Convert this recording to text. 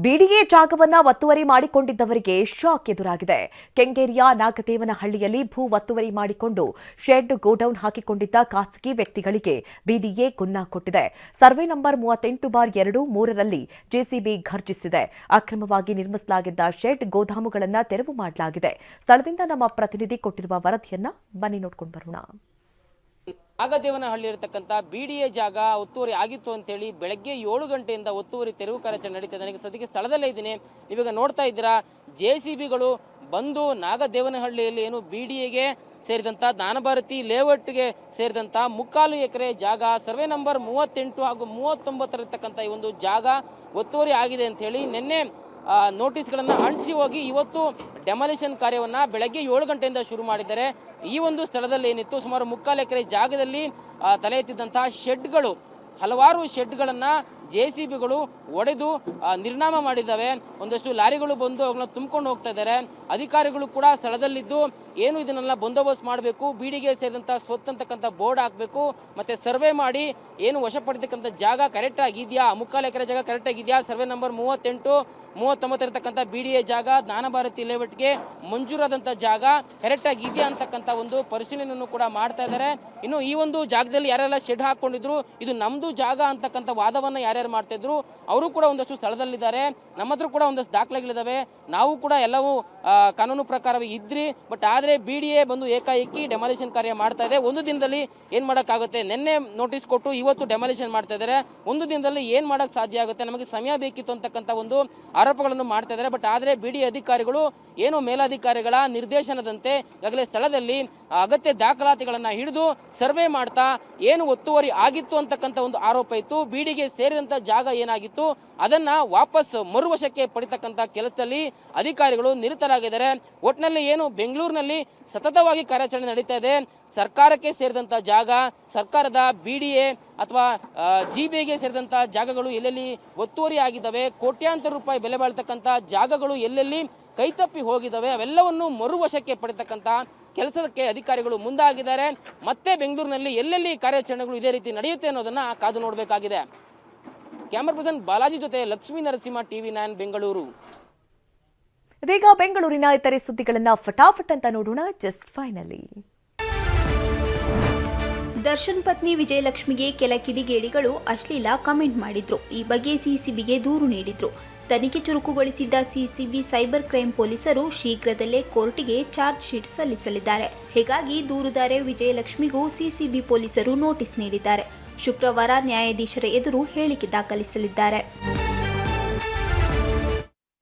BDA ಜಾಗವನ್ನ ಒತ್ತುವರಿ ಮಾಡಿಕೊಂಡಿದ್ದವರಿಗೆ shock ಎದುರಾಗಿದೆ. ಕೆಂಗೇರಿಯ ನಾಗದೇವನಹಳ್ಳಿಯಲ್ಲಿ ಭೂ ಒತ್ತುವರಿ ಮಾಡಿಕೊಂಡು ಶೆಡ್ ಗೋಡೌನ್ ಹಾಕಿಕೊಂಡಿದ್ದ ಖಾಸಗಿ ವ್ಯಕ್ತಿಗಳಿಗೆ ಬಿಡಿಎ ಗುನ್ನ ಕೊಟ್ಟಿದೆ. ಸರ್ವೆ ನಂಬರ್ 38/2 3ರಲ್ಲಿ ಜೆಸಿಬಿ ಘರ್ಜಿಸಿದೆ. ಅಕ್ರಮವಾಗಿ ನಿರ್ಮಿಸಲಾಗಿದ್ದ ಶೆಡ್ ಗೋದಾಮುಗಳನ್ನು ತೆರವು ಮಾಡಲಾಗಿದೆ. ಸ್ಥಳದಿಂದ ನಮ್ಮ ಪ್ರತಿನಿಧಿ ಕೊಟ್ಟಿರುವ ವರದಿಯನ್ನ ಬನ್ನಿ ನೋಡ್ಕೊಂಡು ಬರೋಣ. ನಾಗದೇವನಹಳ್ಳಿ ಇರತಕ್ಕಂಥ ಬಿಡಿಎ ಜಾಗ ಒತ್ತುವರಿ ಆಗಿತ್ತು ಅಂತೇಳಿ ಬೆಳಗ್ಗೆ 7 ಗಂಟೆಯಿಂದ ಒತ್ತುವರಿ ತೆರವು ಕಾರ್ಯಾಚರಣೆ ನಡೀತಿದೆ. ನನಗೆ ಸದ್ಯಕ್ಕೆ ಸ್ಥಳದಲ್ಲೇ ಇದ್ದೀನಿ. ನೀವೀಗ ನೋಡ್ತಾ ಇದ್ದೀರಾ, ಜೆಸಿಬಿಗಳು ಬಂದು ನಾಗದೇವನಹಳ್ಳಿಯಲ್ಲಿ ಏನು ಬಿಡಿಎಗೆ ಸೇರಿದಂಥ ದಾನಭಾರತಿ ಲೇಔಟ್ಗೆ ಸೇರಿದಂಥ 3/4 ಎಕರೆ ಜಾಗ ಸರ್ವೆ ನಂಬರ್ 38 ಹಾಗೂ 39 ಇರತಕ್ಕಂಥ ಈ ಒಂದು ಜಾಗ ಒತ್ತುವರಿ ಆಗಿದೆ ಅಂತ ಹೇಳಿ ನಿನ್ನೆ ನೋಟಿಸ್ಗಳನ್ನು ಅಂಟಿಸಿ ಹೋಗಿ ಇವತ್ತು ಡೆಮಾಲಿಷನ್ ಕಾರ್ಯವನ್ನು ಬೆಳಗ್ಗೆ 7 ಗಂಟೆಯಿಂದ ಶುರು ಮಾಡಿದ್ದಾರೆ. ಈ ಒಂದು ಸ್ಥಳದಲ್ಲಿ ಏನಿತ್ತು, ಸುಮಾರು 3/4 ಎಕರೆ ಜಾಗದಲ್ಲಿ ತಲೆ ಎತ್ತಿದ್ದಂತಹ ಶೆಡ್ಗಳು, ಹಲವಾರು ಶೆಡ್ಗಳನ್ನು ಜೆಸಿಬಿಗಳು ಒಡೆದು ನಿರ್ನಾಮ ಮಾಡಿದ್ದಾವೆ. ಒಂದಷ್ಟು ಲಾರಿಗಳು ಬಂದು ಅವುಗಳನ್ನ ತುಂಬಿಕೊಂಡು ಹೋಗ್ತಾ ಇದ್ದಾರೆ. ಅಧಿಕಾರಿಗಳು ಕೂಡ ಸ್ಥಳದಲ್ಲಿದ್ದು ಏನು ಇದನ್ನೆಲ್ಲ ಬಂದೋಬಸ್ತ್ ಮಾಡಬೇಕು, ಬಿಡಿಗೆ ಸೇರಿದಂಥ ಸ್ವತ್ತು ಅಂತಕ್ಕಂಥ ಬೋರ್ಡ್ ಹಾಕಬೇಕು, ಮತ್ತು ಸರ್ವೆ ಮಾಡಿ ಏನು ವಶಪಡಿತಕ್ಕಂಥ ಜಾಗ ಕರೆಕ್ಟ್ ಆಗಿದೆಯಾ, 3/4 ಎಕರೆ ಜಾಗ ಕರೆಕ್ಟ್ ಆಗಿದೆಯಾ, ಸರ್ವೆ ನಂಬರ್ 38, 39 ಇರತಕ್ಕಂಥ ಬಿಡಿಎ ಜಾಗ ದಾನಭಾರತಿ ಲೇಔಟ್ಗೆ ಮಂಜೂರಾದಂಥ ಜಾಗ ಕರೆಕ್ಟ್ ಆಗಿದೆಯಾ ಅಂತಕ್ಕಂಥ ಒಂದು ಪರಿಶೀಲನೆಯನ್ನು ಕೂಡ ಮಾಡ್ತಾ ಇದ್ದಾರೆ. ಇನ್ನು ಈ ಒಂದು ಜಾಗದಲ್ಲಿ ಯಾರೆಲ್ಲ ಶೆಡ್ ಹಾಕೊಂಡಿದ್ರು, ಇದು ನಮ್ಮದು ಜಾಗ ಅಂತಕ್ಕಂಥ ವಾದವನ್ನು ಯಾರ್ಯಾರು ಮಾಡ್ತಾ ಇದ್ರು ಅವರು ಕೂಡ ಒಂದಷ್ಟು ಸ್ಥಳದಲ್ಲಿದ್ದಾರೆ. ನಮ್ಮ ಹತ್ರ ಕೂಡ ಒಂದಷ್ಟು ದಾಖಲೆಗಳಿದ್ದಾವೆ. ನಾವು ಕೂಡ ಎಲ್ಲವೂ ಕಾನೂನು ಪ್ರಕಾರವೇ ಇದ್ರಿ. ಬಟ್ ಆದರೆ ಬಿಡಿಎ ಬಂದು ಏಕಾಏಕಿ ಡೆಮಾಲಿಷನ್ ಕಾರ್ಯ ಮಾಡ್ತಾ ಇದೆ. ಒಂದು ದಿನದಲ್ಲಿ ಏನು ಮಾಡೋಕ್ಕಾಗುತ್ತೆ? ನಿನ್ನೆ ನೋಟಿಸ್ ಕೊಟ್ಟು ಇವತ್ತು ಡೆಮಾಲಿಷನ್ ಮಾಡ್ತಾ ಇದ್ದಾರೆ. ಒಂದು ದಿನದಲ್ಲಿ ಏನು ಮಾಡೋಕ್ಕೆ ಸಾಧ್ಯ ಆಗುತ್ತೆ? ನಮಗೆ ಸಮಯ ಬೇಕಿತ್ತು ಅಂತಕ್ಕಂಥ ಒಂದು ಆರೋಪಗಳನ್ನು ಮಾಡ್ತಾ ಇದ್ದಾರೆ. ಬಟ್ ಆದರೆ ಬಿಡಿ ಅಧಿಕಾರಿಗಳು ಏನು ಮೇಲಾಧಿಕಾರಿಗಳ ನಿರ್ದೇಶನದಂತೆ ಈಗಾಗಲೇ ಸ್ಥಳದಲ್ಲಿ ಅಗತ್ಯ ದಾಖಲಾತಿಗಳನ್ನು ಹಿಡಿದು ಸರ್ವೆ ಮಾಡ್ತಾ ಏನು ಒತ್ತುವರಿ ಆಗಿತ್ತು ಅಂತಕ್ಕಂಥ ಒಂದು ಆರೋಪ ಇತ್ತು, ಬಿಡಿಗೆ ಸೇರಿದಂಥ ಜಾಗ ಏನಾಗಿತ್ತು ಅದನ್ನು ವಾಪಸ್ ಮರುವಶಕ್ಕೆ ಪಡಿತಕ್ಕಂಥ ಕೆಲಸದಲ್ಲಿ ಅಧಿಕಾರಿಗಳು ನಿರತರಾಗಿದ್ದಾರೆ. ಒಟ್ಟಿನಲ್ಲಿ ಏನು ಬೆಂಗಳೂರಿನಲ್ಲಿ ಸತತವಾಗಿ ಕಾರ್ಯಾಚರಣೆ ನಡೀತಾ ಇದೆ. ಸರ್ಕಾರಕ್ಕೆ ಸೇರಿದಂಥ ಜಾಗ, ಸರ್ಕಾರದ ಬಿಡಿಎ ಅಥವಾ ಜಿಬಿಗೆ ಸೇರಿದಂಥ ಜಾಗಗಳು ಎಲ್ಲೆಲ್ಲಿ ಒತ್ತುವರಿ ಆಗಿದ್ದಾವೆ, ಕೋಟ್ಯಾಂತರ ರೂಪಾಯಿ ಬೆಲೆ ಬಾಳ್ತಕ್ಕಂಥ ಜಾಗಗಳು ಎಲ್ಲೆಲ್ಲಿ ಕೈತಪ್ಪಿ ಹೋಗಿದ್ದಾವೆ, ಅವೆಲ್ಲವನ್ನು ಮರುವಶಕ್ಕೆ ಪಡೆತಕ್ಕಂಥ ಕೆಲಸಕ್ಕೆ ಅಧಿಕಾರಿಗಳು ಮುಂದಾಗಿದ್ದಾರೆ. ಮತ್ತೆ ಬೆಂಗಳೂರಿನಲ್ಲಿ ಎಲ್ಲೆಲ್ಲಿ ಕಾರ್ಯಾಚರಣೆಗಳು ಇದೇ ರೀತಿ ನಡೆಯುತ್ತೆ ಅನ್ನೋದನ್ನ ಕಾದು ನೋಡಬೇಕಾಗಿದೆ. ಕ್ಯಾಮರಾ ಪರ್ಸನ್ ಬಾಲಾಜಿ ಜೊತೆ ಲಕ್ಷ್ಮೀ ನರಸಿಂಹ, TV9 ಬೆಂಗಳೂರು. ಇದೀಗ ಬೆಂಗಳೂರಿನ ಇತರೆ ಸುದ್ದಿಗಳನ್ನ ಫಟಾಫಟ್ ಅಂತ ನೋಡೋಣ. ಜಸ್ಟ್ ಫೈನಲಿ, ದರ್ಶನ್ ಪತ್ನಿ ವಿಜಯಲಕ್ಷ್ಮಿಗೆ ಕೆಲ ಕಿಡಿಗೇಡಿಗಳು ಅಶ್ಲೀಲ ಕಮೆಂಟ್ ಮಾಡಿದ್ರು. ಈ ಬಗ್ಗೆ ಸಿಸಿಬಿಗೆ ದೂರು ನೀಡಿದ್ರು. ತನಿಖೆ ಚುರುಕುಗೊಳಿಸಿದ್ದ ಸಿಸಿಬಿ ಸೈಬರ್ ಕ್ರೈಮ್ ಪೊಲೀಸರು ಶೀಘ್ರದಲ್ಲೇ ಕೋರ್ಟಿಗೆ ಚಾರ್ಜ್ ಶೀಟ್ ಸಲ್ಲಿಸಲಿದ್ದಾರೆ. ಹೀಗಾಗಿ ದೂರುದಾರೆ ವಿಜಯಲಕ್ಷ್ಮಿಗೂ ಸಿಸಿಬಿ ಪೊಲೀಸರು ನೋಟಿಸ್ ನೀಡಿದ್ದಾರೆ. ಶುಕ್ರವಾರ ನ್ಯಾಯಾಧೀಶರ ಎದುರು ಹೇಳಿಕೆ ದಾಖಲಿಸಲಿದ್ದಾರೆ.